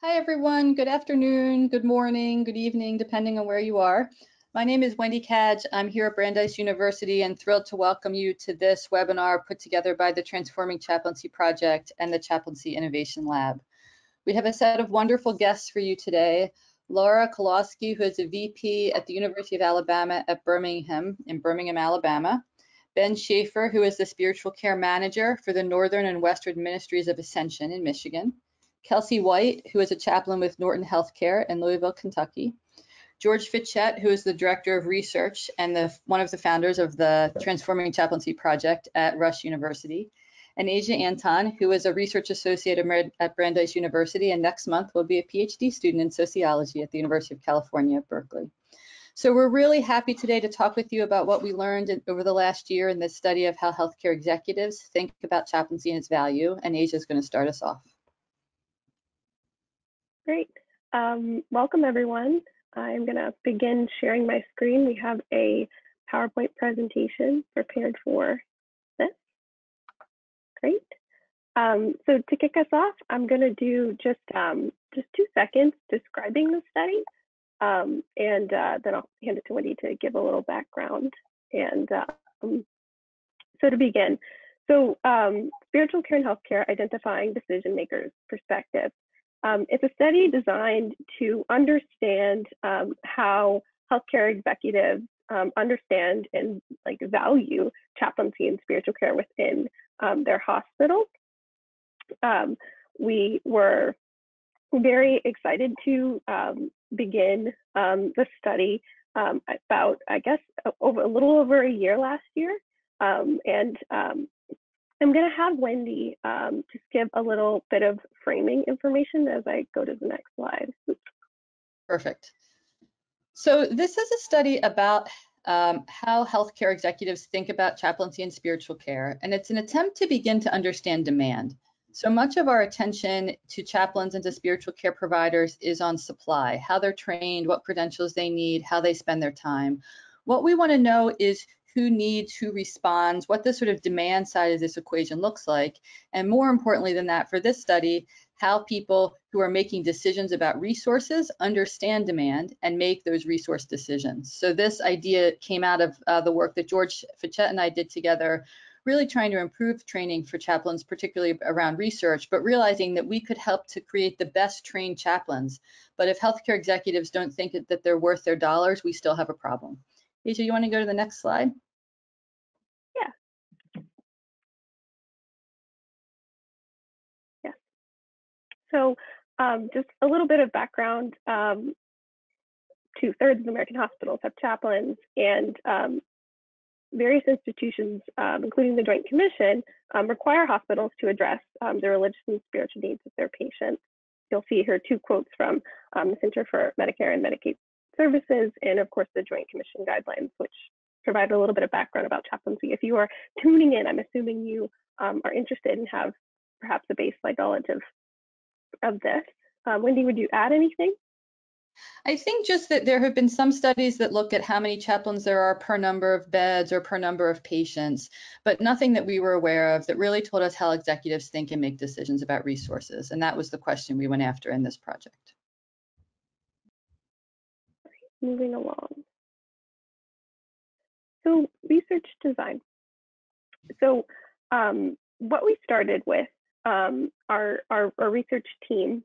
Hi, everyone. Good afternoon, good morning, good evening, depending on where you are. My name is Wendy Cadge. I'm here at Brandeis University and thrilled to welcome you to this webinar put together by the Transforming Chaplaincy Project and the Chaplaincy Innovation Lab. We have a set of wonderful guests for you today. Laura Kowalczyk, who is a VP at the University of Alabama at Birmingham, in Birmingham, Alabama. Ben Schaefer, who is the Spiritual Care Manager for the Northern and Western Ministries of Ascension in Michigan. Kelsey White, who is a chaplain with Norton Healthcare in Louisville, Kentucky. George Fitchett, who is the Director of Research and one of the founders of the Transforming Chaplaincy Project at Rush University. And Antoine, who is a Research Associate at Brandeis University and next month will be a PhD student in Sociology at the University of California at Berkeley. So we're really happy today to talk with you about what we learned over the last year in this study of how healthcare executives think about chaplaincy and its value. And Asia is going to start us off. Great. Welcome, everyone. I'm going to begin sharing my screen. We have a PowerPoint presentation prepared for this. Great. So to kick us off, I'm going to do just 2 seconds describing the study, and then I'll hand it to Wendy to give a little background. And so to begin, spiritual care and healthcare, identifying decision makers' perspective. It's a study designed to understand how healthcare executives understand and value chaplaincy and spiritual care within their hospitals. We were very excited to begin the study about, I guess, a little over a year last year. I'm going to have Wendy just give a little bit of framing information as I go to the next slide. Perfect. So this is a study about how healthcare executives think about chaplaincy and spiritual care, and it's an attempt to begin to understand demand. So much of our attention to chaplains and to spiritual care providers is on supply, how they're trained, what credentials they need, how they spend their time. What we want to know is who needs, who responds, what the sort of demand side of this equation looks like. And more importantly than that, for this study, how people who are making decisions about resources understand demand and make those resource decisions. So this idea came out of the work that George Fitchett and I did together, really trying to improve training for chaplains, particularly around research, but realizing that we could help to create the best trained chaplains. But if healthcare executives don't think that they're worth their dollars, we still have a problem. Asia, you want to go to the next slide? So just a little bit of background, 2/3 of American hospitals have chaplains, and various institutions, including the Joint Commission, require hospitals to address the religious and spiritual needs of their patients. You'll see here 2 quotes from the Center for Medicare and Medicaid Services, and of course the Joint Commission guidelines, which provide a little bit of background about chaplaincy. If you are tuning in, I'm assuming you are interested and have perhaps a baseline knowledge of this. Wendy, would you add anything? I think just that there have been some studies that look at how many chaplains there are per number of beds or per number of patients, but nothing that we were aware of that really told us how executives think and make decisions about resources. And that was the question we went after in this project. Moving along. So research design. So what we started with, our research team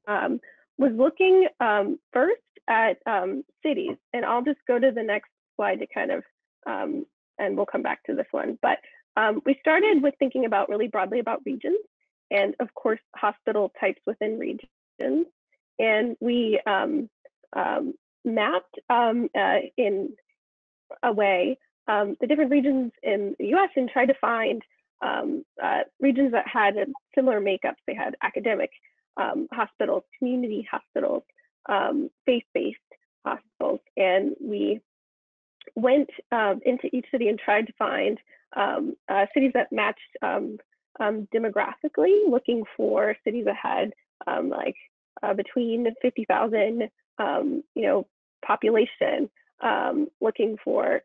was looking first at cities, and I'll just go to the next slide to kind of, and we'll come back to this one. But we started with thinking about really broadly about regions, and of course hospital types within regions, and we mapped in a way the different regions in the U.S. and tried to find regions that had a similar makeup. They had academic hospitals, community hospitals, faith-based hospitals, and we went into each city and tried to find cities that matched demographically, looking for cities that had between 50,000 population, looking for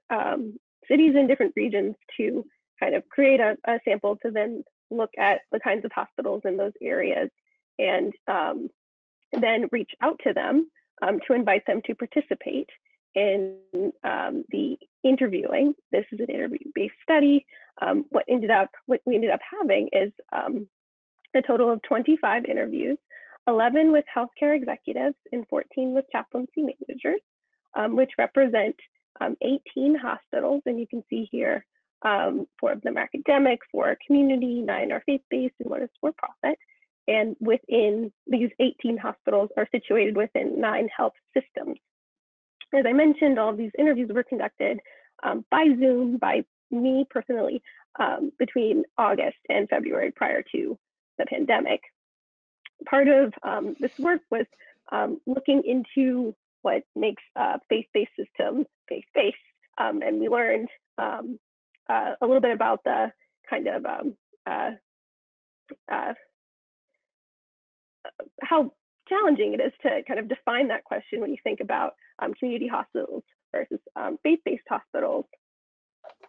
cities in different regions to kind of create a sample to then look at the kinds of hospitals in those areas and then reach out to them to invite them to participate in the interviewing. This is an interview-based study. What we ended up having is a total of 25 interviews, 11 with healthcare executives and 14 with chaplaincy managers, which represent 18 hospitals. And you can see here, 4 of them are academic, 4 are community, 9 are faith-based, and 1 is for-profit. And within these 18 hospitals are situated within 9 health systems. As I mentioned, all of these interviews were conducted by Zoom, by me personally, between August and February prior to the pandemic. Part of this work was looking into what makes a faith-based system faith-based, and we learned a little bit about the kind of how challenging it is to kind of define that question when you think about community hospitals versus faith-based hospitals.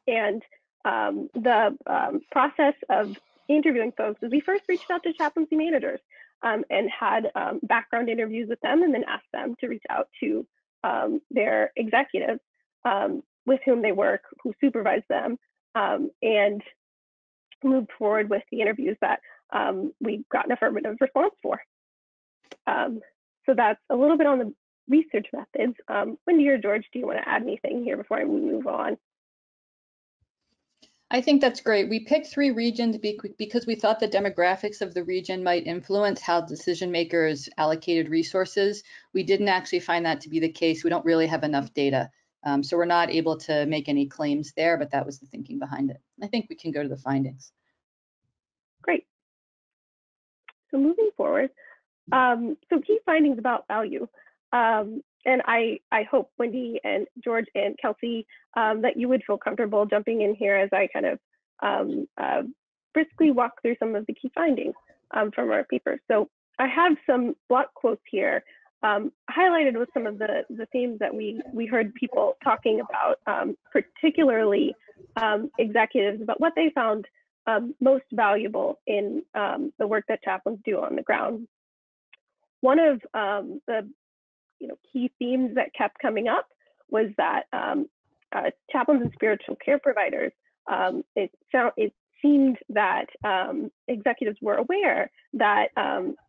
And the process of interviewing folks is we first reached out to chaplaincy managers and had background interviews with them, and then asked them to reach out to their executives with whom they work, who supervise them, and moved forward with the interviews that we got an affirmative response for. So that's a little bit on the research methods. Wendy or George, do you want to add anything here before we move on? I think that's great. We picked 3 regions because we thought the demographics of the region might influence how decision makers allocated resources. We didn't actually find that to be the case. We don't really have enough data. So we're not able to make any claims there, but that was the thinking behind it. I think we can go to the findings. Great. So moving forward, some key findings about value. And I hope Wendy and George and Kelsey that you would feel comfortable jumping in here as I kind of briskly walk through some of the key findings from our paper. So I have some block quotes here highlighted with some of the themes that we heard people talking about, particularly executives, about what they found most valuable in the work that chaplains do on the ground. One of the key themes that kept coming up was that chaplains and spiritual care providers, it seemed that executives were aware that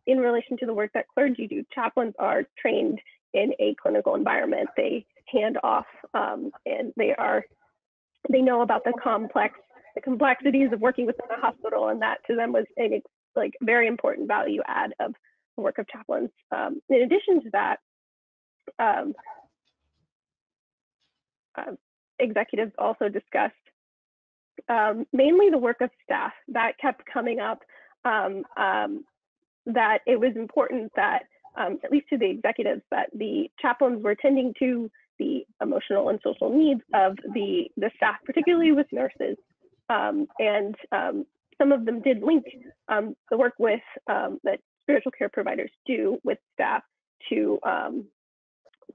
in relation to the work that clergy do, chaplains are trained in a clinical environment. They hand off and they know about the complexities of working within a hospital, and that to them was a very important value add of the work of chaplains. In addition to that, executives also discussed mainly the work of staff. That kept coming up, that it was important that, at least to the executives, that the chaplains were tending to the emotional and social needs of the staff, particularly with nurses. And some of them did link the work with that spiritual care providers do with staff to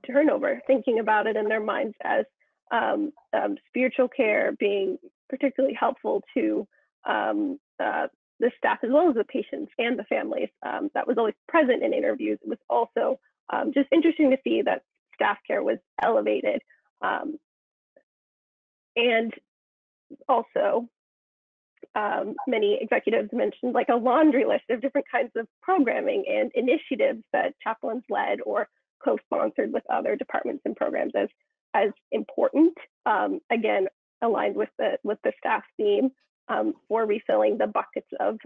turnover, thinking about it in their minds as spiritual care being particularly helpful to the staff as well as the patients and the families. That was always present in interviews. It was also just interesting to see that staff care was elevated. And also, many executives mentioned like a laundry list of different kinds of programming and initiatives that chaplains led or co-sponsored with other departments and programs as important, again, aligned with the staff theme for refilling the buckets of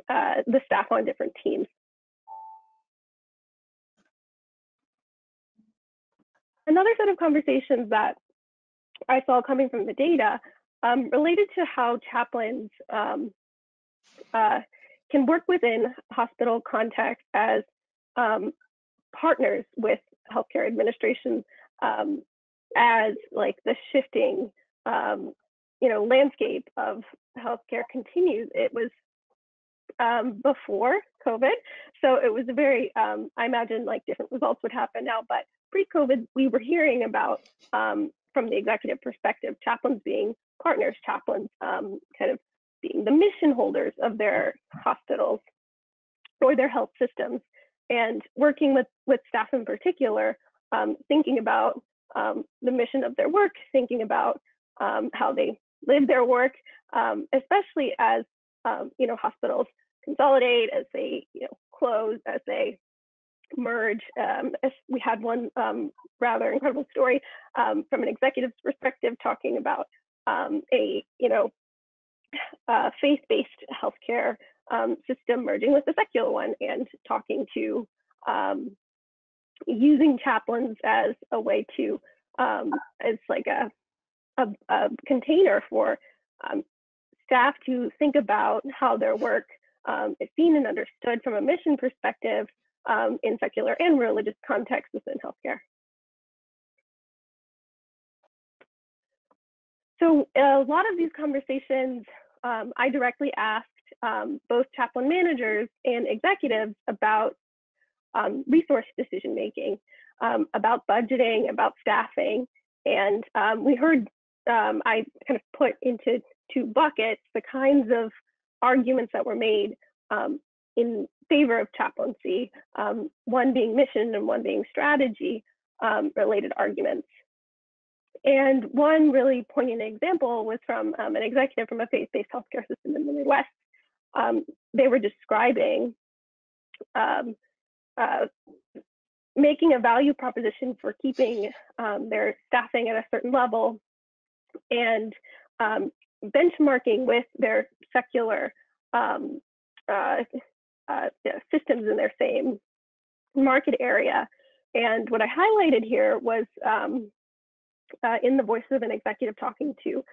the staff on different teams. Another set of conversations that I saw coming from the data related to how chaplains can work within hospital context as partners with healthcare administration as like the shifting landscape of healthcare continues. It was before COVID, so it was a very I imagine like different results would happen now, but pre-COVID we were hearing about from the executive perspective, chaplains being partners, chaplains kind of being the mission holders of their hospitals or their health systems. and working with staff in particular, thinking about the mission of their work, thinking about how they live their work, especially as hospitals consolidate, as they close, as they merge. As we had one rather incredible story from an executive's perspective, talking about a faith-based healthcare system merging with the secular one, and talking to using chaplains as a way to as like a container for staff to think about how their work is seen and understood from a mission perspective in secular and religious contexts within healthcare. So a lot of these conversations, I directly asked both chaplain managers and executives about resource decision making, about budgeting, about staffing, and we heard, I kind of put into two buckets the kinds of arguments that were made in favor of chaplaincy, one being mission and one being strategy related arguments. And one really poignant example was from an executive from a faith-based healthcare system in the Midwest. They were describing making a value proposition for keeping their staffing at a certain level and benchmarking with their secular systems in their same market area. And what I highlighted here was in the voice of an executive talking to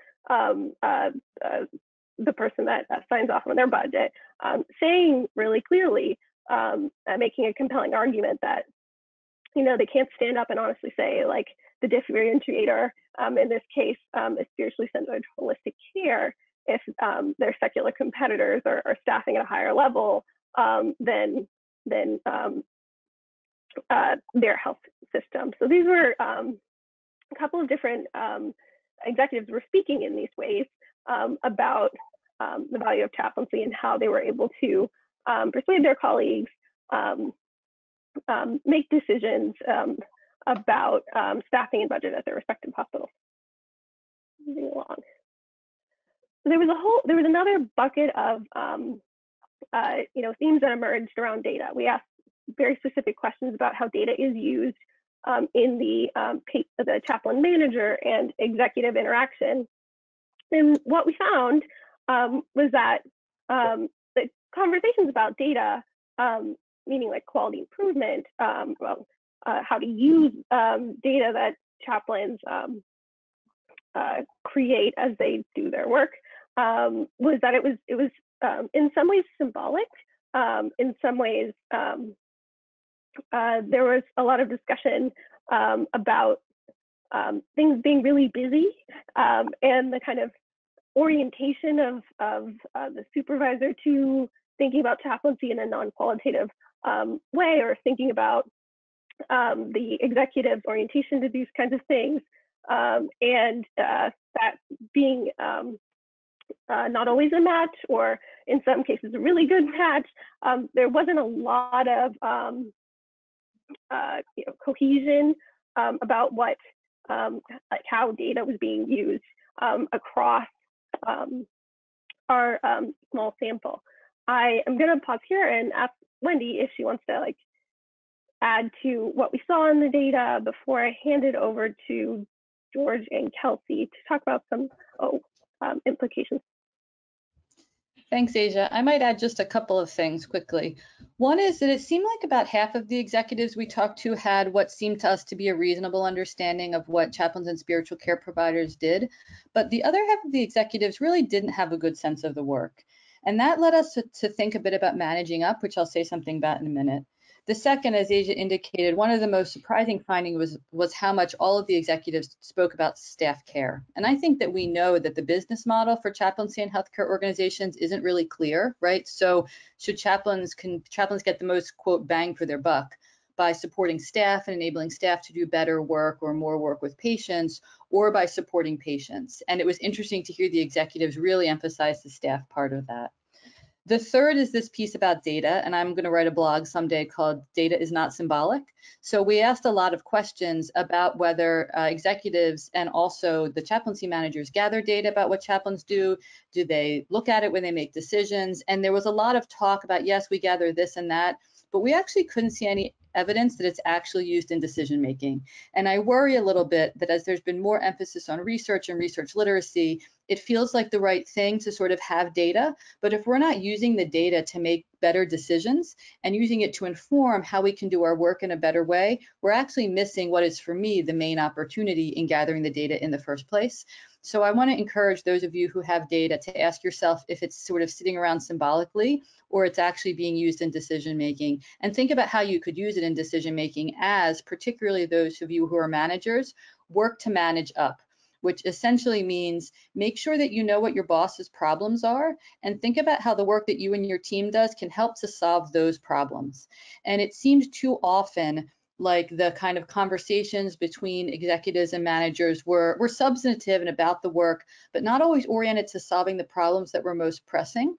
the person that signs off on their budget, saying really clearly, making a compelling argument that they can't stand up and honestly say, like, the differentiator in this case is spiritually centered holistic care if their secular competitors are staffing at a higher level than their health system. So these were a couple of different executives were speaking in these ways about the value of chaplaincy and how they were able to persuade their colleagues, make decisions about staffing and budget at their respective hospitals. Moving along. So there was another bucket of themes that emerged around data. We asked very specific questions about how data is used in the chaplain manager and executive interaction. And what we found was that the conversations about data, meaning like quality improvement, how to use data that chaplains create as they do their work, was that it was in some ways symbolic. In some ways, there was a lot of discussion about things being really busy and the kind of orientation of the supervisor to thinking about chaplaincy in a non-qualitative way, or thinking about the executive's orientation to these kinds of things, and that being not always a match, or in some cases a really good match. There wasn't a lot of cohesion about what like how data was being used across our small sample. I am going to pause here and ask Wendy if she wants to like add to what we saw in the data before I hand it over to George and Kelsey to talk about some implications. Thanks, Asia. I might add just a couple of things quickly. One is that it seemed like about half of the executives we talked to had what seemed to us to be a reasonable understanding of what chaplains and spiritual care providers did, but the other half of the executives really didn't have a good sense of the work. And that led us to think a bit about managing up, which I'll say something about in a minute. The second, as Asia indicated, one of the most surprising findings was how much all of the executives spoke about staff care. And I think that we know that the business model for chaplaincy and healthcare organizations isn't really clear, right? So can chaplains get the most, quote, bang for their buck by supporting staff and enabling staff to do better work or more work with patients, or by supporting patients? And it was interesting to hear the executives really emphasize the staff part of that. The third is this piece about data, and I'm going to write a blog someday called Data is Not Symbolic. So we asked a lot of questions about whether executives and also the chaplaincy managers gather data about what chaplains do. Do they look at it when they make decisions? And there was a lot of talk about, yes, we gather this and that, but we actually couldn't see any evidence that it's actually used in decision making. And I worry a little bit that as there's been more emphasis on research and research literacy, it feels like the right thing to sort of have data. But if we're not using the data to make better decisions and using it to inform how we can do our work in a better way, we're actually missing what is, for me, the main opportunity in gathering the data in the first place. So I want to encourage those of you who have data to ask yourself if it's sort of sitting around symbolically or it's actually being used in decision making, and think about how you could use it in decision making as, particularly those of you who are managers, work to manage up, which essentially means make sure that you know what your boss's problems are and think about how the work that you and your team does can help to solve those problems. And it seems too often like the kind of conversations between executives and managers were substantive and about the work, but not always oriented to solving the problems that were most pressing,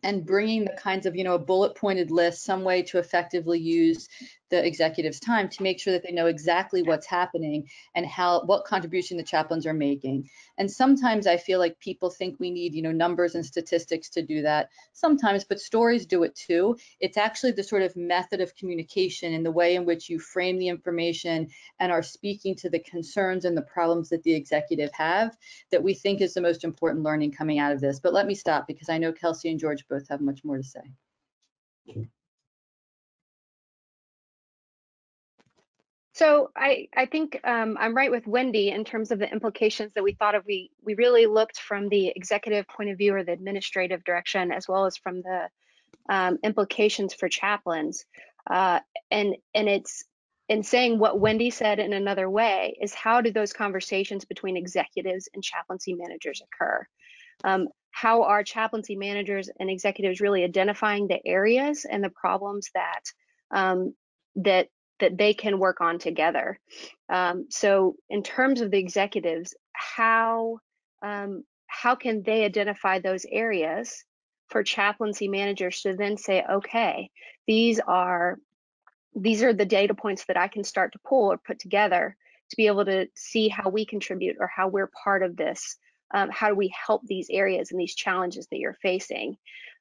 and bringing the kinds of, a bullet pointed list, some way to effectively use the executive's time to make sure that they know exactly what's happening and what contribution the chaplains are making. And sometimes I feel like people think we need, numbers and statistics to do that sometimes, but stories do it too. It's actually the sort of method of communication and the way in which you frame the information and are speaking to the concerns and the problems that the executive have that we think is the most important learning coming out of this. But let me stop because I know Kelsey and George both have much more to say. So I think I'm right with Wendy in terms of the implications that we thought of. We really looked from the executive point of view or the administrative direction, as well as from the implications for chaplains. And it's in saying what Wendy said in another way is, how do those conversations between executives and chaplaincy managers occur? How are chaplaincy managers and executives really identifying the areas and the problems that they can work on together? So in terms of the executives, how can they identify those areas for chaplaincy managers to then say, okay, these are the data points that I can start to pull or put together to be able to see how we contribute or how we're part of this. How do we help these areas and these challenges that you're facing?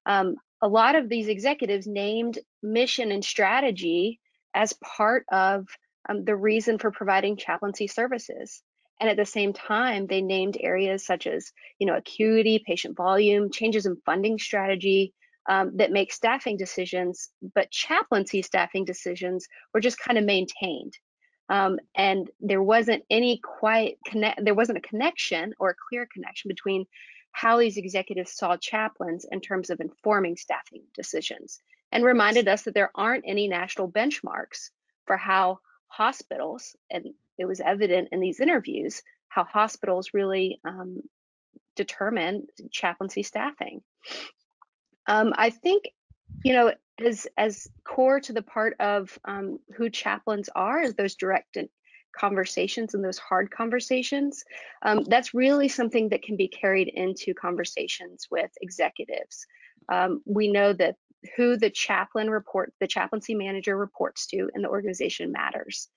A lot of these executives named mission and strategy as part of the reason for providing chaplaincy services. And at the same time, they named areas such as, acuity, patient volume, changes in funding strategy that make staffing decisions, but chaplaincy staffing decisions were just kind of maintained. And there wasn't there wasn't a connection or a clear connection between how these executives saw chaplains in terms of informing staffing decisions, and reminded us that there aren't any national benchmarks for how hospitals, and it was evident in these interviews, how hospitals really determine chaplaincy staffing. I think, as core to the part of who chaplains are is those direct conversations and those hard conversations. That's really something that can be carried into conversations with executives. We know that who the chaplaincy manager reports to in the organization matters.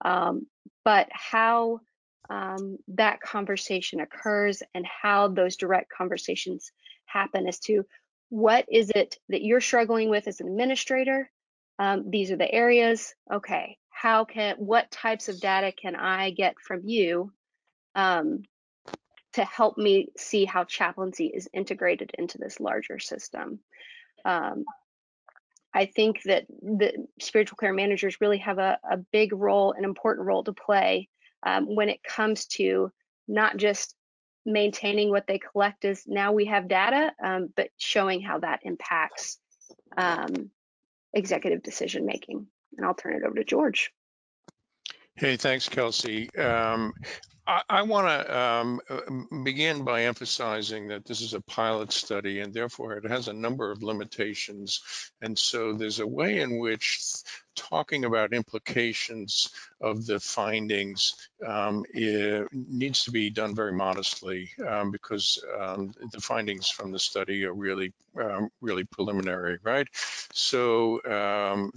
But how that conversation occurs and how those direct conversations happen as to what is it that you're struggling with as an administrator? These are the areas. Okay, what types of data can I get from you to help me see how chaplaincy is integrated into this larger system? I think that the spiritual care managers really have a big role, an important role to play when it comes to not just maintaining what they collect as now we have data, but showing how that impacts executive decision making. And I'll turn it over to George. Hey, thanks, Kelsey. I want to begin by emphasizing that this is a pilot study and therefore it has a number of limitations. And so there's a way in which talking about implications of the findings needs to be done very modestly, because the findings from the study are really preliminary, right? So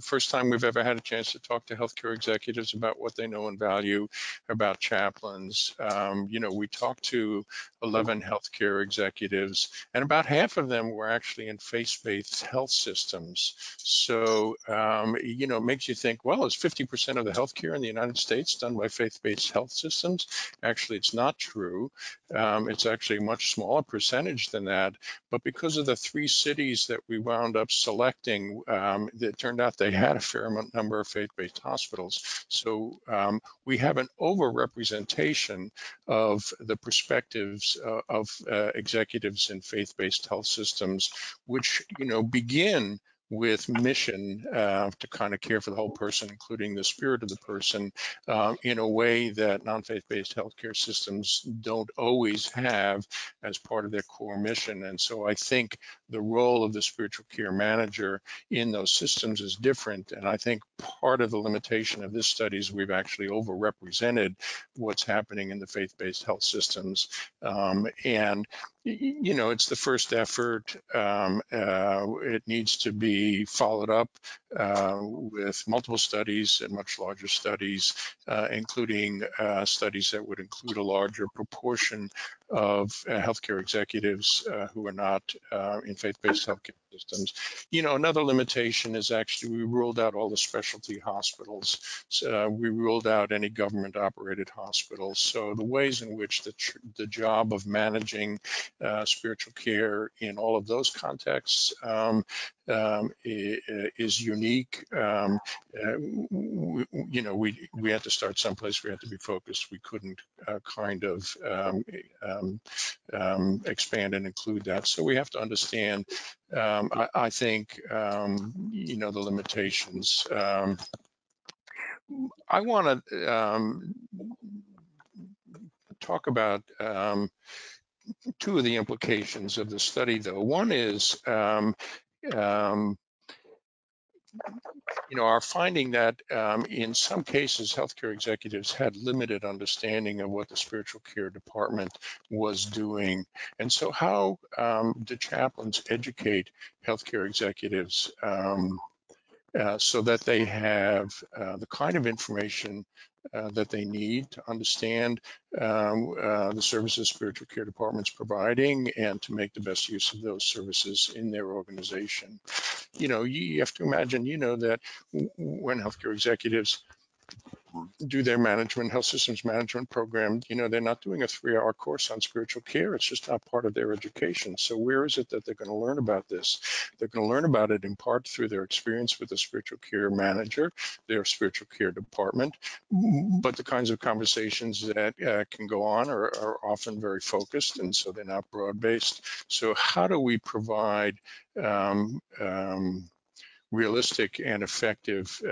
first time we've ever had a chance to talk to healthcare executives about what they know and value about chaplains. We talked to 11 healthcare executives, and about half of them were actually in faith-based health systems. So, it makes you think, well, is 50% of the healthcare in the United States done by faith-based health systems? Actually, it's not true. It's actually a much smaller percentage than that. But because of the 3 cities that we wound up selecting, it turned out they had a fair number of faith-based hospitals. So we have an overrepresentation of the perspectives of executives in faith-based health systems, which begin with mission to kind of care for the whole person, including the spirit of the person, in a way that non-faith-based healthcare systems don't always have as part of their core mission. And so I think the role of the spiritual care manager in those systems is different. And I think part of the limitation of this study is we've actually overrepresented what's happening in the faith-based health systems. And it's the first effort. It needs to be followed up with multiple studies and much larger studies, including studies that would include a larger proportion of healthcare executives who are not in faith-based healthcare systems. Another limitation is actually we ruled out all the specialty hospitals. So, we ruled out any government-operated hospitals. So the ways in which the job of managing spiritual care in all of those contexts is unique. We had to start someplace. We had to be focused. We couldn't expand and include that. So we have to understand, I think, the limitations. I want to talk about 2 of the implications of the study, though. One is, our finding that in some cases, healthcare executives had limited understanding of what the spiritual care department was doing. And so how do chaplains educate healthcare executives so that they have the kind of information that they need to understand the services spiritual care department's providing and to make the best use of those services in their organization? You have to imagine, that when healthcare executives do their health systems management program, they're not doing a 3-hour course on spiritual care. It's just not part of their education. So where is it that they're going to learn about this? They're going to learn about it in part through their experience with the spiritual care manager, their spiritual care department, but the kinds of conversations that can go on are often very focused, and so they're not broad-based. So how do we provide realistic and effective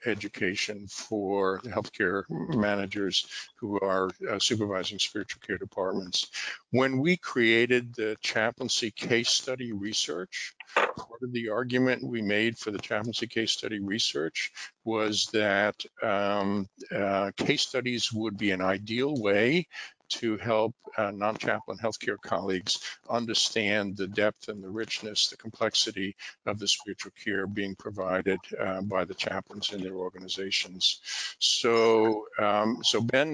education for healthcare managers who are supervising spiritual care departments? When we created the chaplaincy case study research, part of the argument we made for the chaplaincy case study research was that case studies would be an ideal way to help non-chaplain healthcare colleagues understand the depth and the richness, the complexity of the spiritual care being provided by the chaplains in their organizations. So, Ben,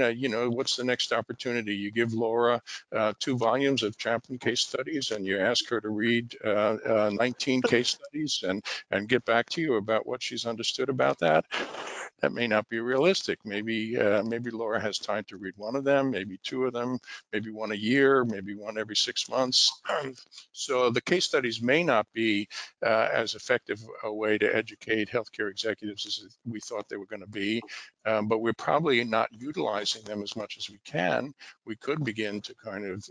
what's the next opportunity? You give Laura 2 volumes of chaplain case studies, and you ask her to read 19 case studies and get back to you about what she's understood about that. That may not be realistic. Maybe Laura has time to read 1 of them, maybe 2 of them, maybe 1 a year, maybe 1 every 6 months. So the case studies may not be as effective a way to educate healthcare executives as we thought they were going to be, but we're probably not utilizing them as much as we can. We could begin to kind of,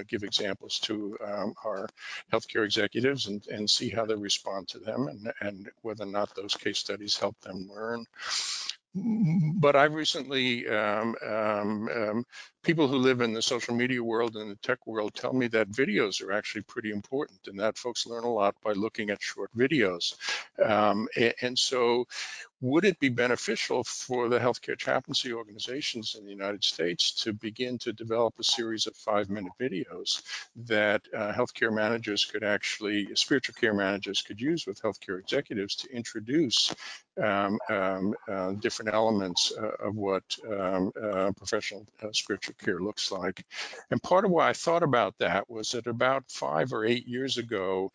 give examples to our healthcare executives and see how they respond to them and whether or not those case studies help them learn. But I recently, people who live in the social media world and the tech world tell me that videos are actually pretty important and that folks learn a lot by looking at short videos. And so would it be beneficial for the healthcare chaplaincy organizations in the United States to begin to develop a series of 5-minute videos that healthcare managers could actually, spiritual care managers could use with healthcare executives to introduce different elements of what professional spiritual care looks like. And part of why I thought about that was that about 5 or 8 years ago,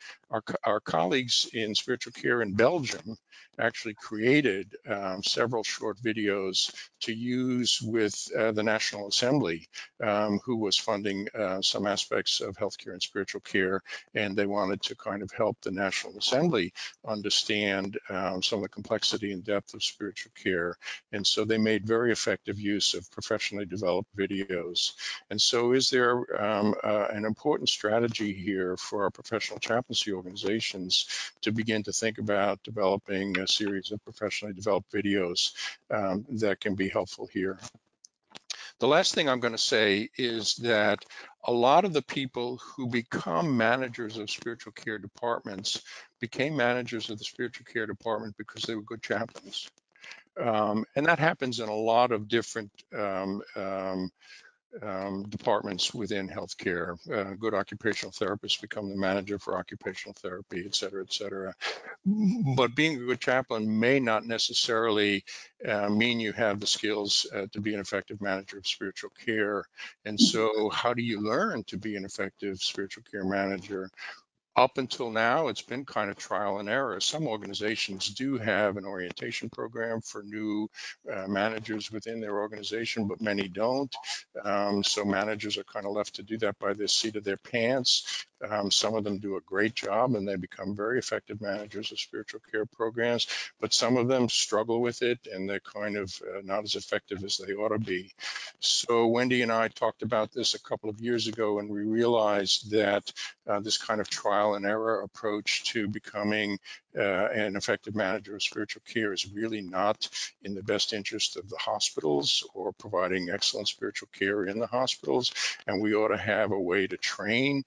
our colleagues in spiritual care in Belgium actually created several short videos to use with the National Assembly, who was funding some aspects of healthcare and spiritual care, and they wanted to kind of help the National Assembly understand some of the complexity and depth of spiritual care. And so they made very effective use of professionally developed videos. And so is there an important strategy here for our professional chaplaincy organizations to begin to think about developing a series of professionally developed videos that can be helpful here. The last thing I'm going to say is that a lot of the people who become managers of spiritual care departments became managers of the spiritual care department because they were good chaplains. And that happens in a lot of different departments within healthcare. Good occupational therapists become the manager for occupational therapy, et cetera, et cetera. But being a good chaplain may not necessarily mean you have the skills to be an effective manager of spiritual care. And so how do you learn to be an effective spiritual care manager? Up until now, it's been kind of trial and error. Some organizations do have an orientation program for new managers within their organization, but many don't. So managers are kind of left to do that by the seat of their pants. Some of them do a great job and they become very effective managers of spiritual care programs, but some of them struggle with it and they're kind of not as effective as they ought to be. So Wendy and I talked about this a couple of years ago, and we realized that this kind of trial and error approach to becoming an effective manager of spiritual care is really not in the best interest of the hospitals or providing excellent spiritual care in the hospitals. And we ought to have a way to train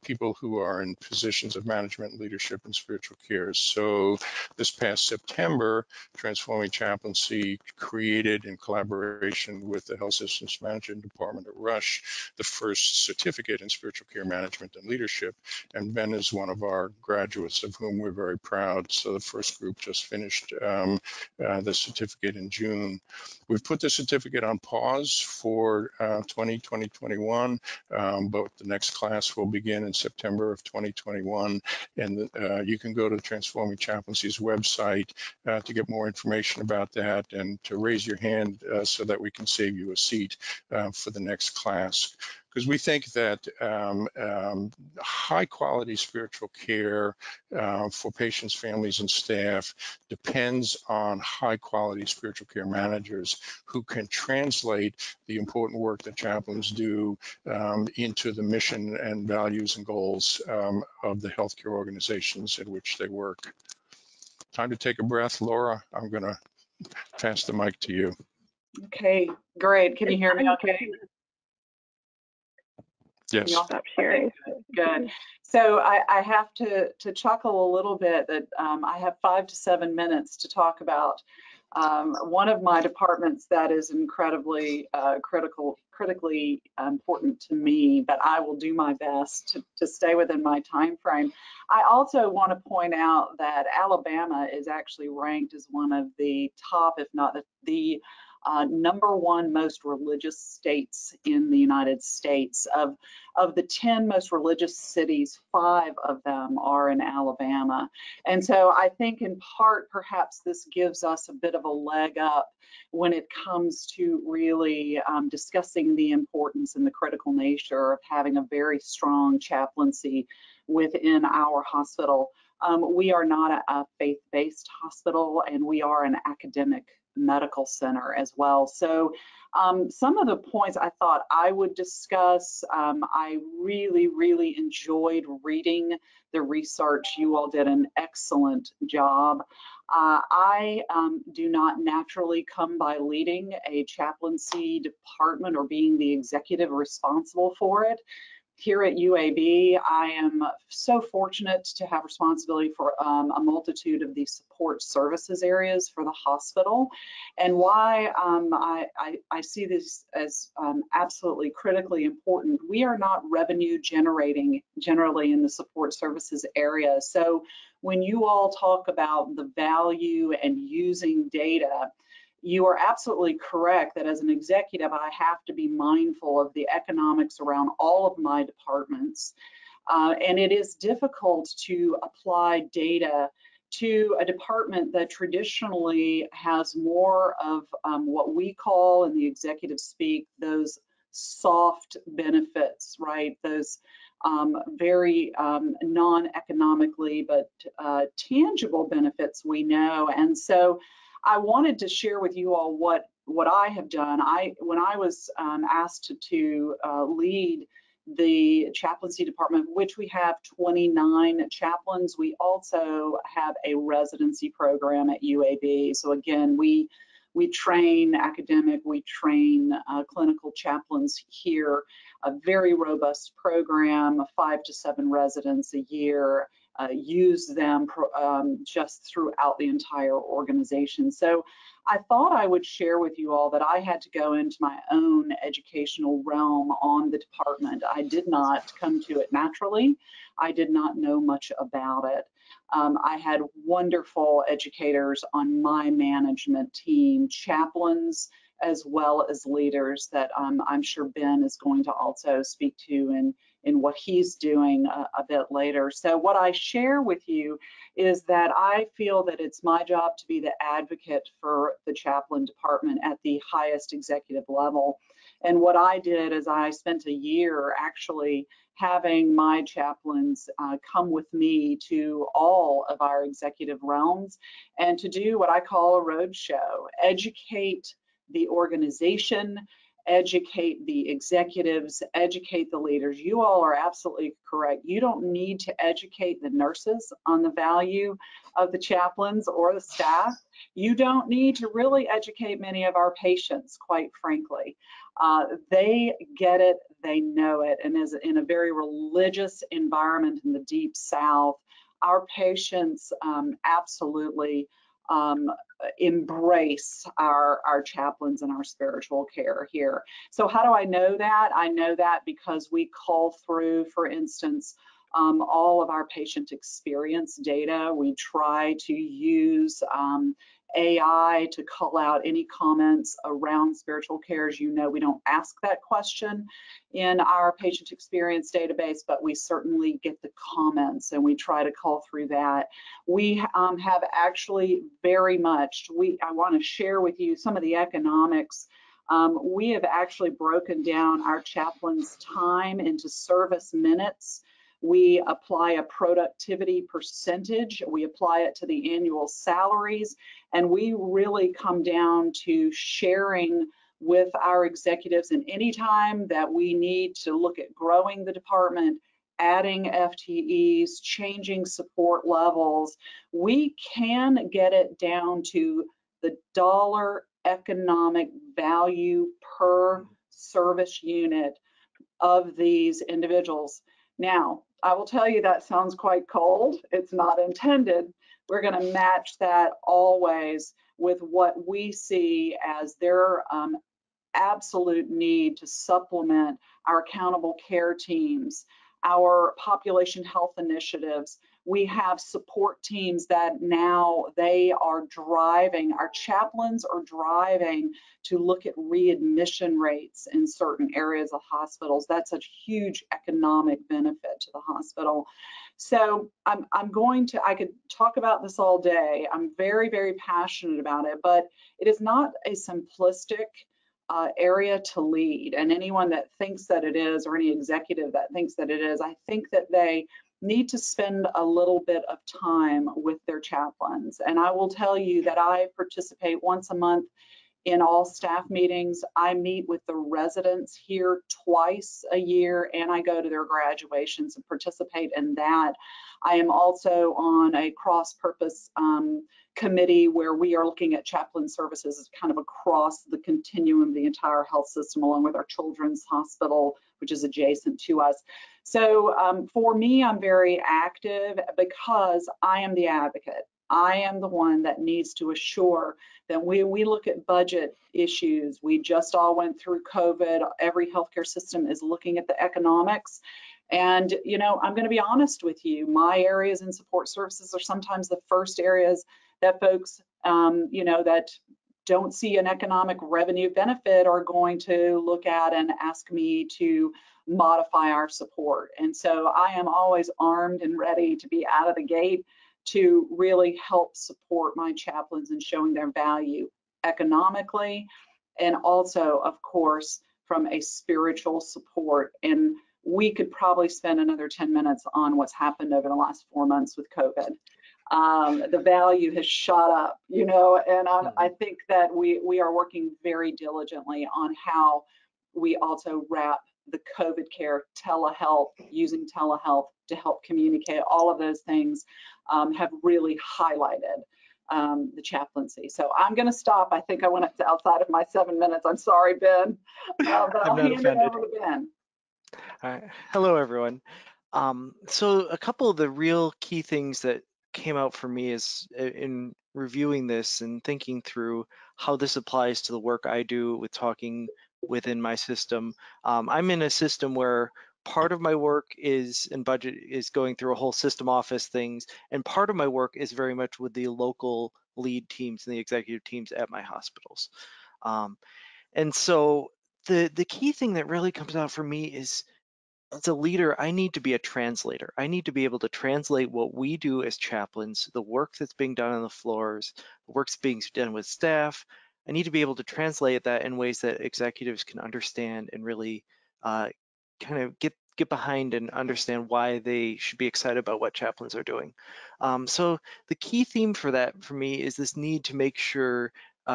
people who are in positions of management and leadership in spiritual care. So this past September, Transforming Chaplaincy created, in collaboration with the Health Systems Management Department at Rush, the first certificate in spiritual care management and leadership. And Ben is one of our graduates, of whom we're very proud. So the first group just finished the certificate in June. We've put the certificate on pause for 2021, but the next class will begin in September of 2021. And you can go to Transforming Chaplaincy's website to get more information about that and to raise your hand so that we can save you a seat for the next class. Because we think that high quality spiritual care for patients, families, and staff depends on high quality spiritual care managers who can translate the important work that chaplains do into the mission and values and goals of the healthcare organizations in which they work. Time to take a breath. Laura, I'm going to pass the mic to you. Okay, great. Can you hear me okay? Yes. Stop sharing. Good. So I have to chuckle a little bit that I have 5 to 7 minutes to talk about one of my departments that is incredibly critically important to me, but I will do my best to stay within my time frame. I also want to point out that Alabama is actually ranked as one of the top, if not the #1 most religious states in the United States. Of the 10 most religious cities, 5 of them are in Alabama. And so I think in part, perhaps this gives us a bit of a leg up when it comes to really discussing the importance and the critical nature of having a very strong chaplaincy within our hospital. We are not a faith-based hospital, and we are an academic medical center as well. So some of the points I thought I would discuss, I really enjoyed reading the research. You all did an excellent job. I do not naturally come by leading a chaplaincy department or being the executive responsible for it. Here at UAB, I am so fortunate to have responsibility for a multitude of these support services areas for the hospital. And why I see this as absolutely critically important. We are not revenue generating generally in the support services area. So when you all talk about the value and using data, you are absolutely correct that as an executive, I have to be mindful of the economics around all of my departments. And it is difficult to apply data to a department that traditionally has more of what we call in the executive speak, those soft benefits, right? Those very non-economically but tangible benefits we know. And so I wanted to share with you all what I have done. When I was asked to lead the chaplaincy department, which we have 29 chaplains, we also have a residency program at UAB. So again, we train academic, we train clinical chaplains here, a very robust program, 5 to 7 residents a year. Use them just throughout the entire organization. So I thought I would share with you all that I had to go into my own educational realm on the department. I did not come to it naturally. I did not know much about it. I had wonderful educators on my management team, chaplains, as well as leaders that I'm sure Ben is going to also speak to in what he's doing a bit later. So what I share with you is that I feel that it's my job to be the advocate for the chaplain department at the highest executive level. And what I did is I spent a year actually having my chaplains come with me to all of our executive realms and to do what I call a roadshow, educate the organization, educate the executives, educate the leaders. You all are absolutely correct. You don't need to educate the nurses on the value of the chaplains or the staff. You don't need to really educate many of our patients, quite frankly. They get it, they know it, and as in a very religious environment in the Deep South, our patients absolutely embrace our chaplains and our spiritual care here. So how do I know that? I know that because we call through, for instance, all of our patient experience data. We try to use AI to call out any comments around spiritual care. As you know, we don't ask that question in our patient experience database, but we certainly get the comments and we try to call through that. We have actually very much, I want to share with you some of the economics. We have actually broken down our chaplains' time into service minutes. We apply a productivity percentage. We apply it to the annual salaries, and we really come down to sharing with our executives. And anytime that we need to look at growing the department, adding FTEs, changing support levels, we can get it down to the dollar economic value per service unit of these individuals. Now, I will tell you that sounds quite cold. It's not intended. We're going to match that always with what we see as their absolute need to supplement our accountable care teams, our population health initiatives. We have support teams that now they are driving, our chaplains are driving to look at readmission rates in certain areas of hospitals. That's a huge economic benefit to the hospital. So I could talk about this all day. I'm very, very passionate about it, but it is not a simplistic area to lead. And anyone that thinks that it is, or any executive that thinks that it is, I think that they need to spend a little bit of time with their chaplains. And I will tell you that I participate once a month in all staff meetings. I meet with the residents here twice a year, and I go to their graduations and participate in that. I am also on a cross-purpose committee where we are looking at chaplain services kind of across the continuum, the entire health system, along with our children's hospital, which is adjacent to us. So for me, I'm very active because I am the advocate. I am the one that needs to assure that when we look at budget issues, we just all went through COVID, every healthcare system is looking at the economics. And, you know, I'm going to be honest with you, my areas in support services are sometimes the first areas that folks, you know, that don't see an economic revenue benefit are going to look at and ask me to modify our support. And so I am always armed and ready to be out of the gate to really help support my chaplains in showing their value economically, and also, of course, from a spiritual support. And we could probably spend another 10 minutes on what's happened over the last 4 months with COVID. The value has shot up, you know, and I think that we are working very diligently on how we also wrap the COVID care, telehealth, using telehealth to help communicate. All of those things have really highlighted the chaplaincy. So I'm going to stop. I think I went outside of my 7 minutes. I'm sorry, Ben, but I'll hand it over to Ben. All right. Hello, everyone. So a couple of the real key things that came out for me is in reviewing this and thinking through how this applies to the work I do with talking within my system. I'm in a system where part of my work is in budget is going through a whole system office things, and part of my work is very much with the local lead teams and the executive teams at my hospitals. And so the key thing that really comes out for me is, as a leader, I need to be a translator. I need to be able to translate what we do as chaplains, the work that's being done on the floors, the work's being done with staff. I need to be able to translate that in ways that executives can understand and really kind of get behind and understand why they should be excited about what chaplains are doing. So the key theme for that for me is this need to make sure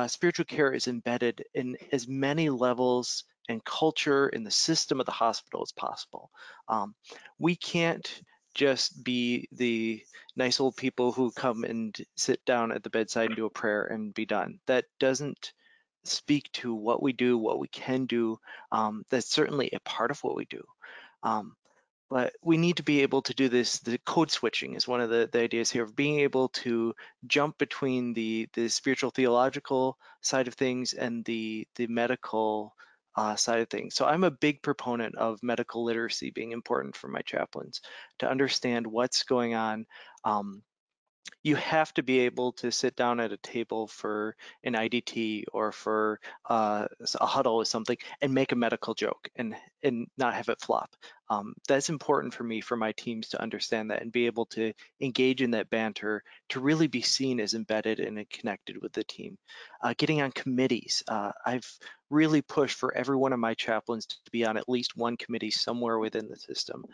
spiritual care is embedded in as many levels and culture in the system of the hospital as possible. We can't just be the nice old people who come and sit down at the bedside and do a prayer and be done. That doesn't speak to what we do, what we can do. That's certainly a part of what we do. But we need to be able to do this. The code switching is one of the ideas here of being able to jump between the spiritual theological side of things and the medical side of things. So I'm a big proponent of medical literacy being important for my chaplains to understand what's going on. You have to be able to sit down at a table for an IDT or for a huddle or something and make a medical joke and not have it flop. That's important for me, for my teams to understand that and be able to engage in that banter, to really be seen as embedded and connected with the team. Getting on committees. I've really pushed for every one of my chaplains to be on at least one committee somewhere within the system,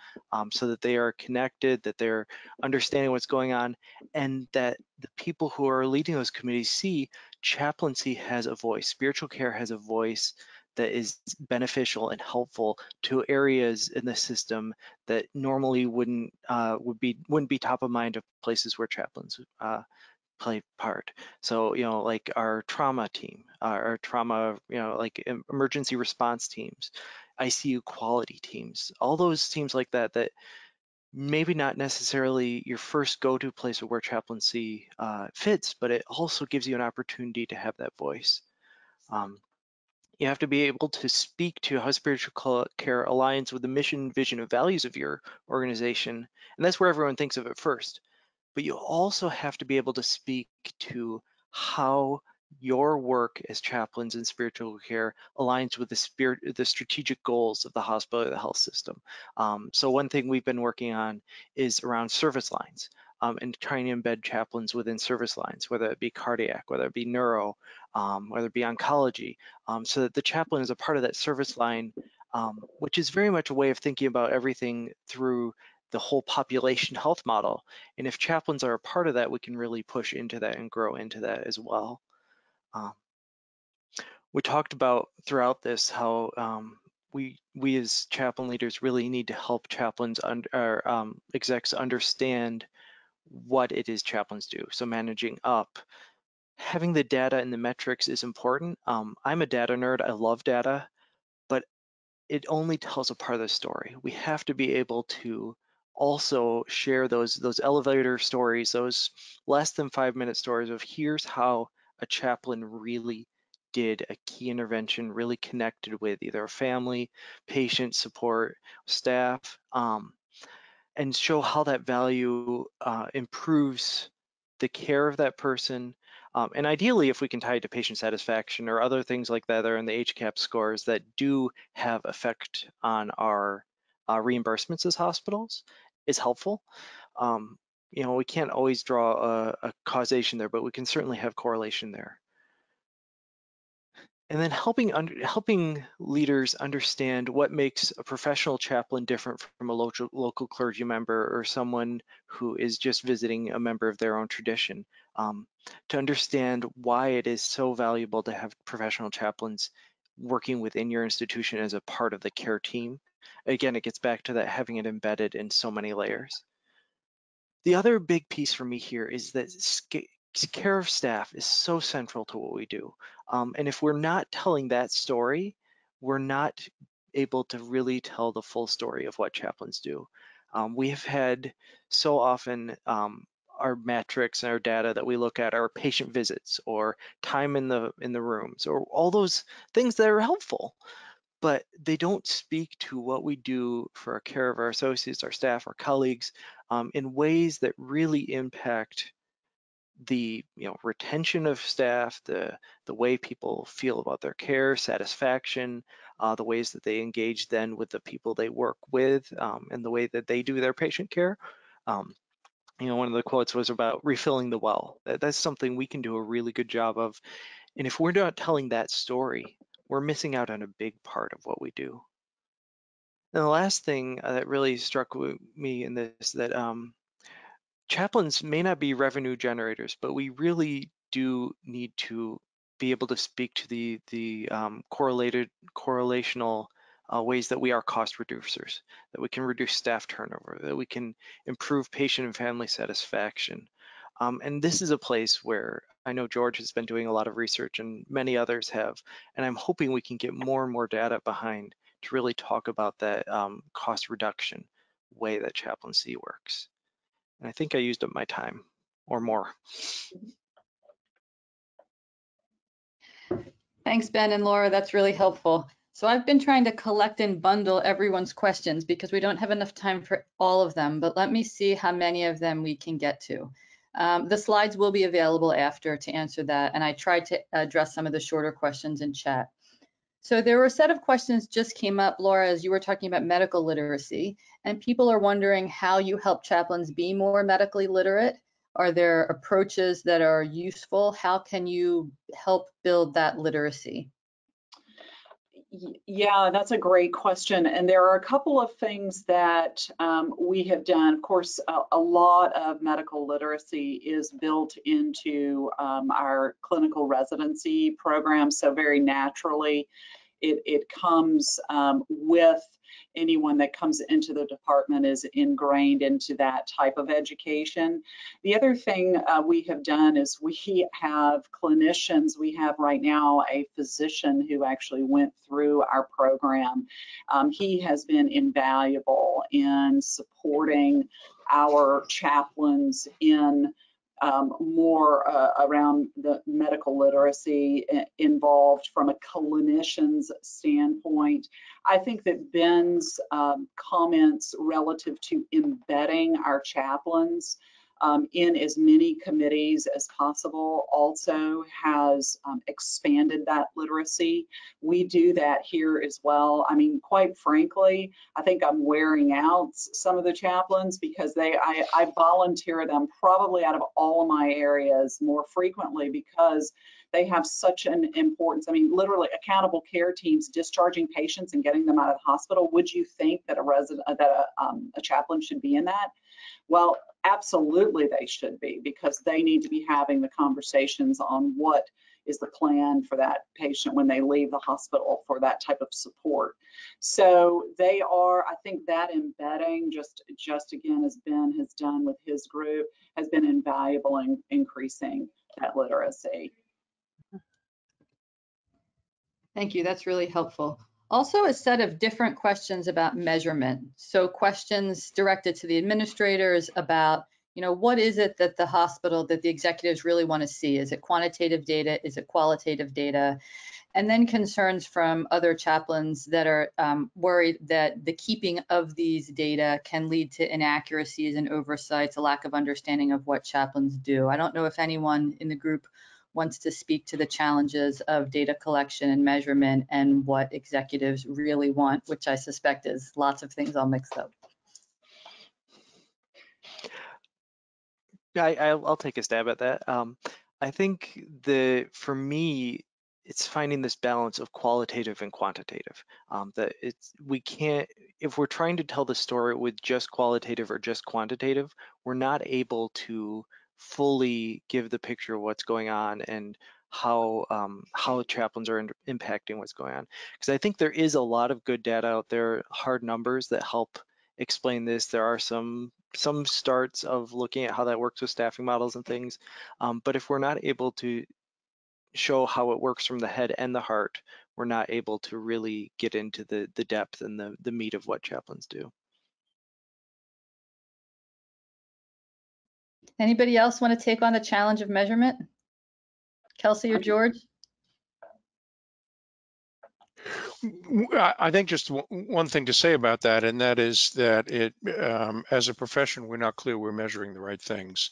so that they are connected, that they're understanding what's going on, and that the people who are leading those committees see chaplaincy has a voice, spiritual care has a voice that is beneficial and helpful to areas in the system that normally wouldn't be top of mind of places where chaplains play part. So, you know, like our trauma team, our trauma, you know, like emergency response teams, ICU quality teams, all those teams like that, that maybe not necessarily your first go-to place where chaplaincy fits, but it also gives you an opportunity to have that voice. You have to be able to speak to how spiritual care aligns with the mission, vision, and values of your organization. And that's where everyone thinks of it first. But you also have to be able to speak to how your work as chaplains in spiritual care aligns with the strategic goals of the hospital or the health system. So one thing we've been working on is around service lines, and trying to embed chaplains within service lines, whether it be cardiac, whether it be neuro, whether it be oncology, so that the chaplain is a part of that service line, which is very much a way of thinking about everything through the whole population health model. And if chaplains are a part of that, we can really push into that and grow into that as well. We talked about throughout this how we as chaplain leaders really need to help chaplains execs understand what it is chaplains do. So managing up, having the data and the metrics is important. I'm a data nerd. I love data, but it only tells a part of the story. We have to be able to also share those elevator stories, those less than 5-minute stories of here's how a chaplain really did a key intervention, really connected with either a family, patient support, staff, and show how that value improves the care of that person. And ideally, if we can tie it to patient satisfaction or other things like that are in the HCAHPS scores that do have effect on our reimbursements as hospitals, is helpful. You know, we can't always draw a causation there, but we can certainly have correlation there. And then helping leaders understand what makes a professional chaplain different from a local clergy member or someone who is just visiting a member of their own tradition. To understand why it is so valuable to have professional chaplains working within your institution as a part of the care team. Again, it gets back to that having it embedded in so many layers. The other big piece for me here is that care of staff is so central to what we do. And if we're not telling that story, we're not able to really tell the full story of what chaplains do. We have had so often our metrics and our data that we look at are patient visits or time in the rooms or all those things that are helpful, but they don't speak to what we do for our care of our associates, our staff, our colleagues in ways that really impact the retention of staff, the way people feel about their care, satisfaction, the ways that they engage then with the people they work with, and the way that they do their patient care. One of the quotes was about refilling the well. That's something we can do a really good job of. And if we're not telling that story, we're missing out on a big part of what we do. And the last thing that really struck me in this that chaplains may not be revenue generators, but we really do need to be able to speak to the correlational ways that we are cost reducers, that we can reduce staff turnover, that we can improve patient and family satisfaction. And this is a place where I know George has been doing a lot of research and many others have, and I'm hoping we can get more and more data behind to really talk about that cost reduction way that chaplaincy works. And I think I used up my time or more. Thanks, Ben and Laura. That's really helpful. So I've been trying to collect and bundle everyone's questions because we don't have enough time for all of them, but let me see how many of them we can get to. The slides will be available after to answer that, and I tried to address some of the shorter questions in chat. So there were a set of questions just came up, Laura, as you were talking about medical literacy, and people are wondering how you help chaplains be more medically literate. Are there approaches that are useful? How can you help build that literacy? Yeah, that's a great question. And there are a couple of things that we have done. Of course, a lot of medical literacy is built into our clinical residency program. So very naturally, it comes with anyone that comes into the department is ingrained into that type of education. The other thing we have done is we have clinicians. We have right now a physician who actually went through our program. He has been invaluable in supporting our chaplains in more around the medical literacy involved from a clinician's standpoint. I think that Ben's comments relative to embedding our chaplains in as many committees as possible also has expanded that literacy. We do that here as well. I mean, quite frankly, I think I'm wearing out some of the chaplains because I volunteer them probably out of all of my areas more frequently because they have such an importance. I mean, literally accountable care teams discharging patients and getting them out of the hospital. Would you think that a chaplain should be in that? Well, absolutely they should be, because they need to be having the conversations on what is the plan for that patient when they leave the hospital for that type of support. So they are, I think that embedding, just again, as Ben has done with his group, has been invaluable in increasing that literacy. Thank you. That's really helpful. Also, a set of different questions about measurement. So questions directed to the administrators about, what is it that the hospital, that the executives really want to see? Is it quantitative data? Is it qualitative data? And then concerns from other chaplains that are worried that the keeping of these data can lead to inaccuracies and oversights, a lack of understanding of what chaplains do. I don't know if anyone in the group wants to speak to the challenges of data collection and measurement and what executives really want, which I suspect is lots of things all mixed up. I'll take a stab at that. I think for me, it's finding this balance of qualitative and quantitative. That we can't, if we're trying to tell the story with just qualitative or just quantitative, we're not able to fully give the picture of what's going on and how chaplains are impacting what's going on. Because I think there is a lot of good data out there, hard numbers that help explain this. There are some starts of looking at how that works with staffing models and things. But if we're not able to show how it works from the head and the heart, we're not able to really get into the depth and the meat of what chaplains do. Anybody else want to take on the challenge of measurement? Kelsey or George? I think just one thing to say about that, and that is that as a profession, we're not clear we're measuring the right things.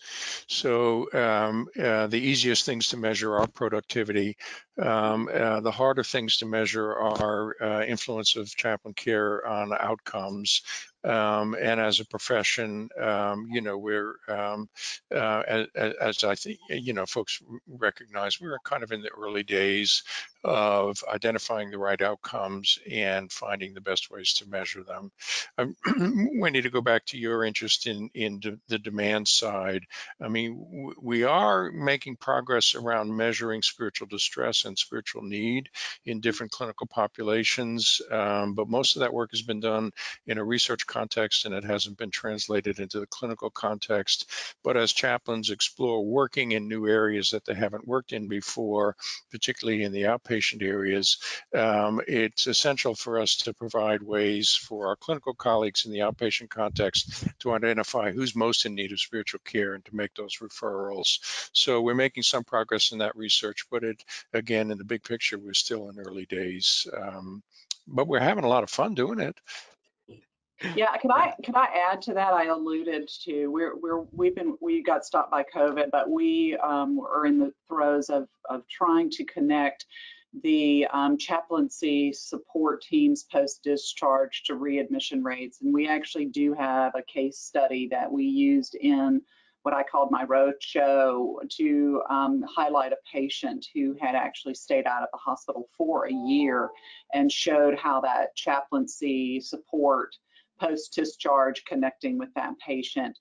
So the easiest things to measure are productivity. The harder things to measure are influence of chaplain care on outcomes. And as a profession, we're, as I think, folks recognize, we're kind of in the early days of identifying the right outcomes and finding the best ways to measure them. Wendy, to go back to your interest in the demand side, I mean, we are making progress around measuring spiritual distress and spiritual need in different clinical populations, but most of that work has been done in a research context and it hasn't been translated into the clinical context. But as chaplains explore working in new areas that they haven't worked in before, particularly in the outpatient areas, it's essential for us to provide ways for our clinical colleagues in the outpatient context to identify who's most in need of spiritual care and to make those referrals. So we're making some progress in that research, but again, in the big picture, we're still in early days. But we're having a lot of fun doing it. Yeah, could I add to that? I alluded to we got stopped by COVID, but we are in the throes of trying to connect the chaplaincy support teams post-discharge to readmission rates. And we actually do have a case study that we used in what I called my roadshow to highlight a patient who had actually stayed out of the hospital for a year and showed how that chaplaincy support post-discharge connecting with that patient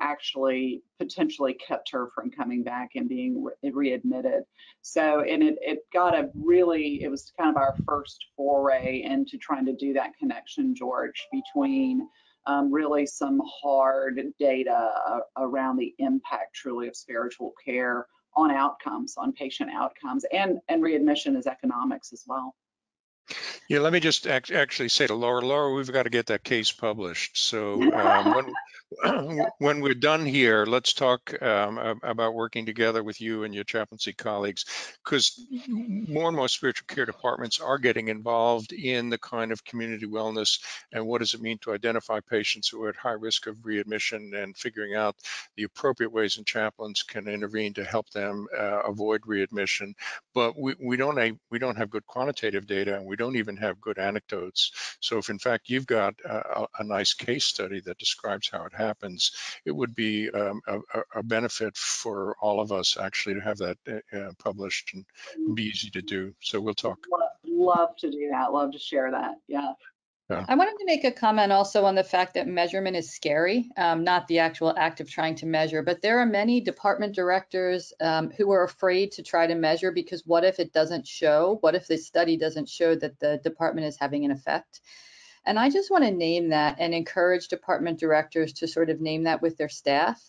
actually potentially kept her from coming back and being readmitted. So, and it was kind of our first foray into trying to do that connection, George, between really some hard data around the impact truly of spiritual care on outcomes, on patient outcomes, and readmission as economics as well. Yeah, let me just actually say to Laura, we've got to get that case published. So when we're done here, let's talk about working together with you and your chaplaincy colleagues, because more and more spiritual care departments are getting involved in the kind of community wellness and what does it mean to identify patients who are at high risk of readmission and figuring out the appropriate ways in chaplains can intervene to help them avoid readmission. But we don't have good quantitative data, and we don't even have good anecdotes. So if in fact you've got a nice case study that describes how it happens, it would be a benefit for all of us actually to have that published and be easy to do. So we'll talk. Love to do that. Love to share that. Yeah. I wanted to make a comment also on the fact that measurement is scary, not the actual act of trying to measure, but there are many department directors who are afraid to try to measure because what if it doesn't show? What if the study doesn't show that the department is having an effect? And I just want to name that and encourage department directors to sort of name that with their staff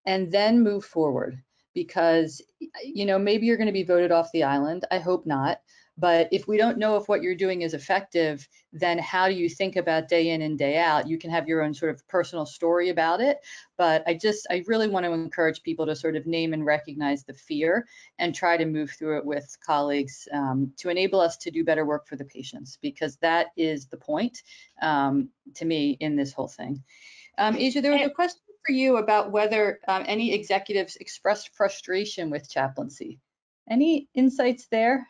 and then move forward because, you know, maybe you're going to be voted off the island. I hope not. But if we don't know if what you're doing is effective, then how do you think about day in and day out? You can have your own sort of personal story about it. But I really want to encourage people to sort of name and recognize the fear and try to move through it with colleagues to enable us to do better work for the patients, because that is the point to me in this whole thing. Asia, there was a question for you about whether any executives expressed frustration with chaplaincy. Any insights there?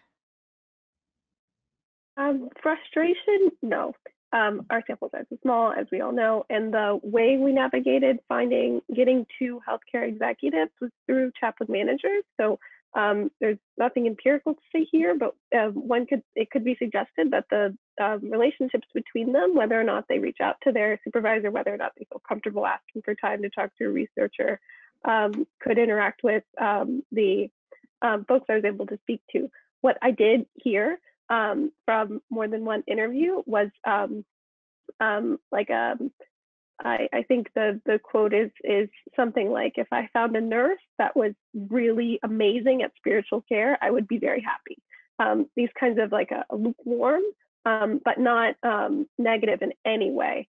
Frustration, no. Our sample size is small, as we all know, and the way we navigated getting to healthcare executives was through chaplain managers. So there's nothing empirical to say here, but it could be suggested that the relationships between them, whether or not they reach out to their supervisor, whether or not they feel comfortable asking for time to talk to a researcher, could interact with the folks I was able to speak to. What I did hear from more than one interview was I think the quote is something like, if I found a nurse that was really amazing at spiritual care, I would be very happy. These kinds of like a lukewarm, but not negative in any way.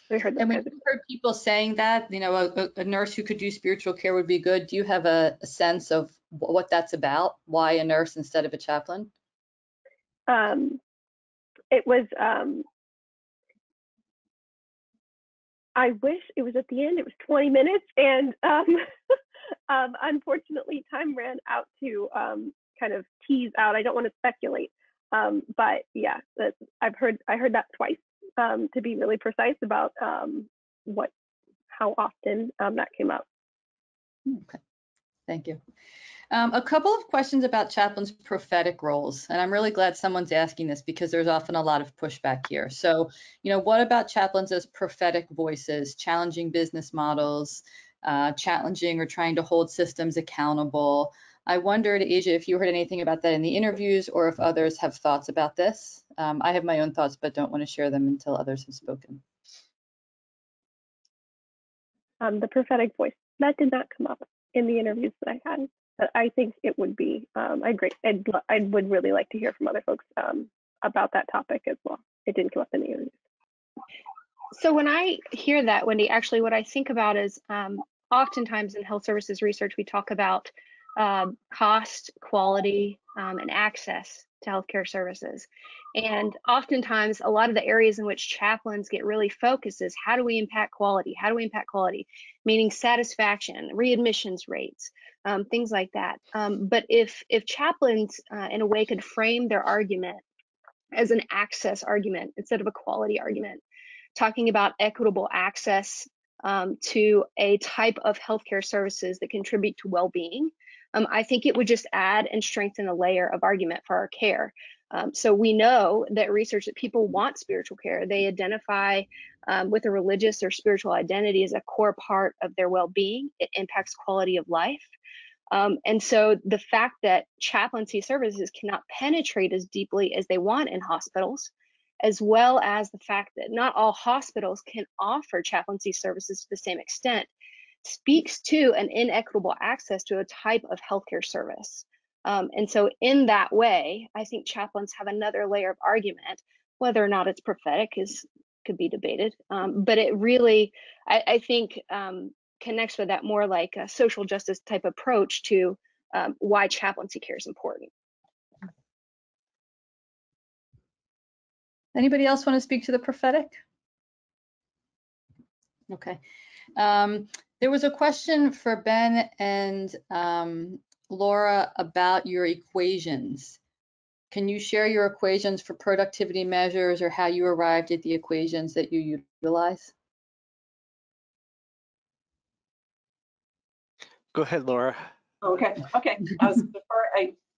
We heard that. And when you heard people saying that, you know, a nurse who could do spiritual care would be good, do you have a sense of what that's about? Why a nurse instead of a chaplain? It was, I wish it was at the end, it was 20 minutes. And unfortunately, time ran out to kind of tease out. I don't want to speculate, but yeah, I heard that twice to be really precise about how often that came up. Okay, thank you. A couple of questions about chaplains' prophetic roles, and I'm really glad someone's asking this because there's often a lot of pushback here. So, you know, what about chaplains as prophetic voices, challenging business models, challenging or trying to hold systems accountable? I wondered, Asia, if you heard anything about that in the interviews or if others have thoughts about this. I have my own thoughts, but don't want to share them until others have spoken. The prophetic voice, that did not come up in the interviews that I had. But I think it would be, I would really like to hear from other folks about that topic as well. It didn't come up in the interviews. So when I hear that, Wendy, actually what I think about is oftentimes in health services research, we talk about cost, quality, and access to healthcare services. And oftentimes, a lot of the areas in which chaplains get really focused is how do we impact quality? How do we impact quality? Meaning satisfaction, readmissions rates, things like that. But if chaplains in a way could frame their argument as an access argument instead of a quality argument, talking about equitable access to a type of healthcare services that contribute to well-being, I think it would just add and strengthen a layer of argument for our care. So we know that research that people want spiritual care. They identify with a religious or spiritual identity as a core part of their well-being. It impacts quality of life. And so the fact that chaplaincy services cannot penetrate as deeply as they want in hospitals, as well as the fact that not all hospitals can offer chaplaincy services to the same extent, speaks to an inequitable access to a type of healthcare service. And so in that way, I think chaplains have another layer of argument. Whether or not it's prophetic could be debated, but it really, I think, connects with that more like a social justice type approach to why chaplaincy care is important. Anybody else want to speak to the prophetic? Okay. There was a question for Ben and Laura about your equations. Can you share your equations for productivity measures or how you arrived at the equations that you utilize? Go ahead, Laura. Okay.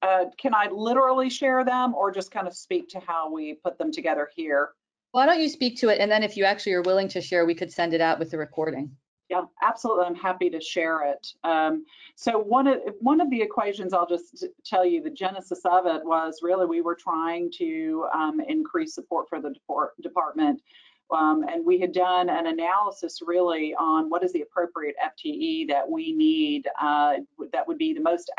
can I literally share them or just kind of speak to how we put them together here? Why don't you speak to it, and then if you actually are willing to share, we could send it out with the recording. Yeah, absolutely. I'm happy to share it. So one of the equations, I'll just tell you, the genesis of it was really we were trying to increase support for the department. And we had done an analysis really on what is the appropriate FTE that we need that would be the most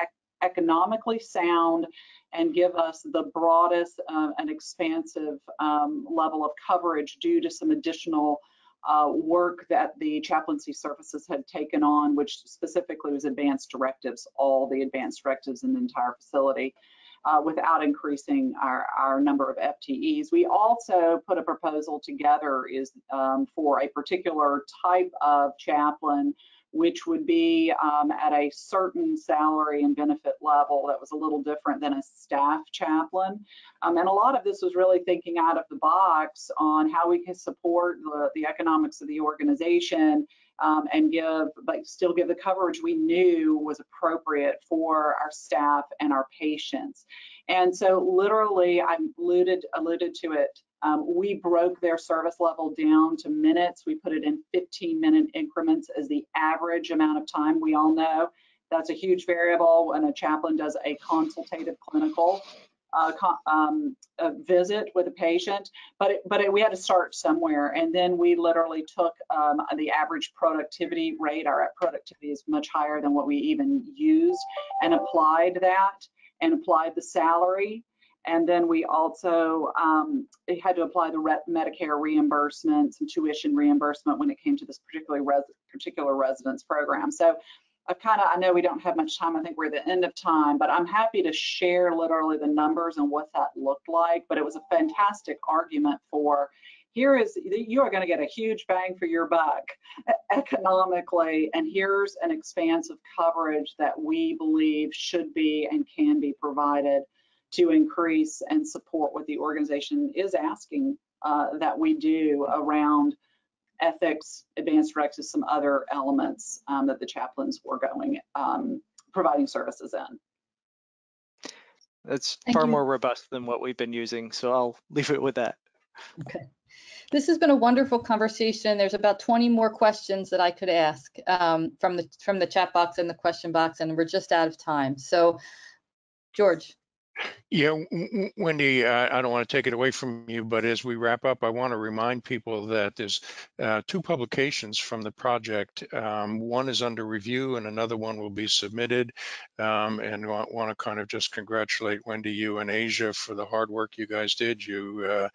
economically sound and give us the broadest and expansive level of coverage due to some additional work that the chaplaincy services had taken on, which specifically was advanced directives, all the advanced directives in the entire facility, without increasing our number of FTEs. We also put a proposal together for a particular type of chaplain, which would be at a certain salary and benefit level that was a little different than a staff chaplain. And a lot of this was really thinking out of the box on how we can support the economics of the organization and still give the coverage we knew was appropriate for our staff and our patients. And so literally, I alluded to it. We broke their service level down to minutes. We put it in 15-minute increments as the average amount of time. We all know that's a huge variable when a chaplain does a consultative clinical visit with a patient, but we had to start somewhere. And then we literally took the average productivity rate. Our productivity is much higher than what we even used, and applied that and applied the salary. And then we also had to apply the Medicare reimbursement, some tuition reimbursement when it came to this particular residence program. So I know we don't have much time. I think we're at the end of time, but I'm happy to share literally the numbers and what that looked like. But it was a fantastic argument for you are going to get a huge bang for your buck economically, and here's an expansive coverage that we believe should be and can be provided to increase and support what the organization is asking that we do around ethics, advanced directives, some other elements that the chaplains were providing services in. That's far more robust than what we've been using, so I'll leave it with that. Okay. This has been a wonderful conversation. There's about 20 more questions that I could ask from the chat box and the question box, and we're just out of time. So, George. Yeah, Wendy, I don't want to take it away from you, but as we wrap up, I want to remind people that there's 2 publications from the project. One is under review and another one will be submitted. And want to kind of just congratulate Wendy, you and Asia for the hard work you guys did. You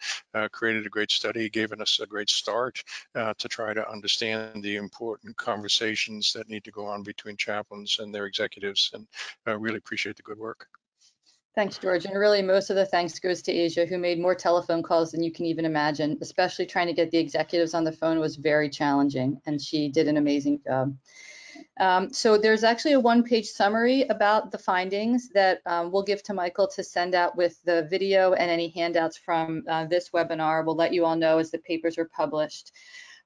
created a great study, given us a great start to try to understand the important conversations that need to go on between chaplains and their executives. And I really appreciate the good work. Thanks, George. And really, most of the thanks goes to Asia, who made more telephone calls than you can even imagine. Especially trying to get the executives on the phone was very challenging, and she did an amazing job. So there's actually a 1-page summary about the findings that we'll give to Michael to send out with the video and any handouts from this webinar. We'll let you all know as the papers are published.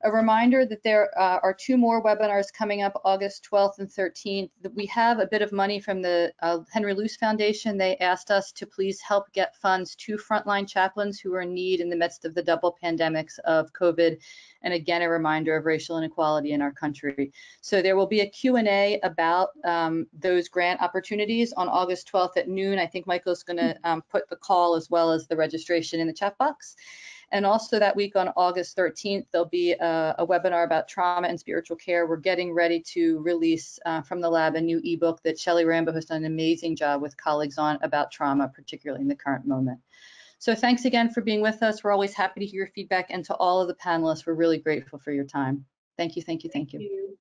A reminder that there are 2 more webinars coming up August 12th and 13th. We have a bit of money from the Henry Luce Foundation. They asked us to please help get funds to frontline chaplains who are in need in the midst of the double pandemics of COVID, and again, a reminder of racial inequality in our country. So there will be a Q&A about those grant opportunities on August 12th at noon. I think Michael's going to put the call as well as the registration in the chat box. And also that week on August 13th, there'll be a webinar about trauma and spiritual care. We're getting ready to release from the lab a new ebook that Shelley Rambo has done an amazing job with colleagues on about trauma, particularly in the current moment. So thanks again for being with us. We're always happy to hear your feedback, and to all of the panelists, we're really grateful for your time. Thank you, thank you, thank you.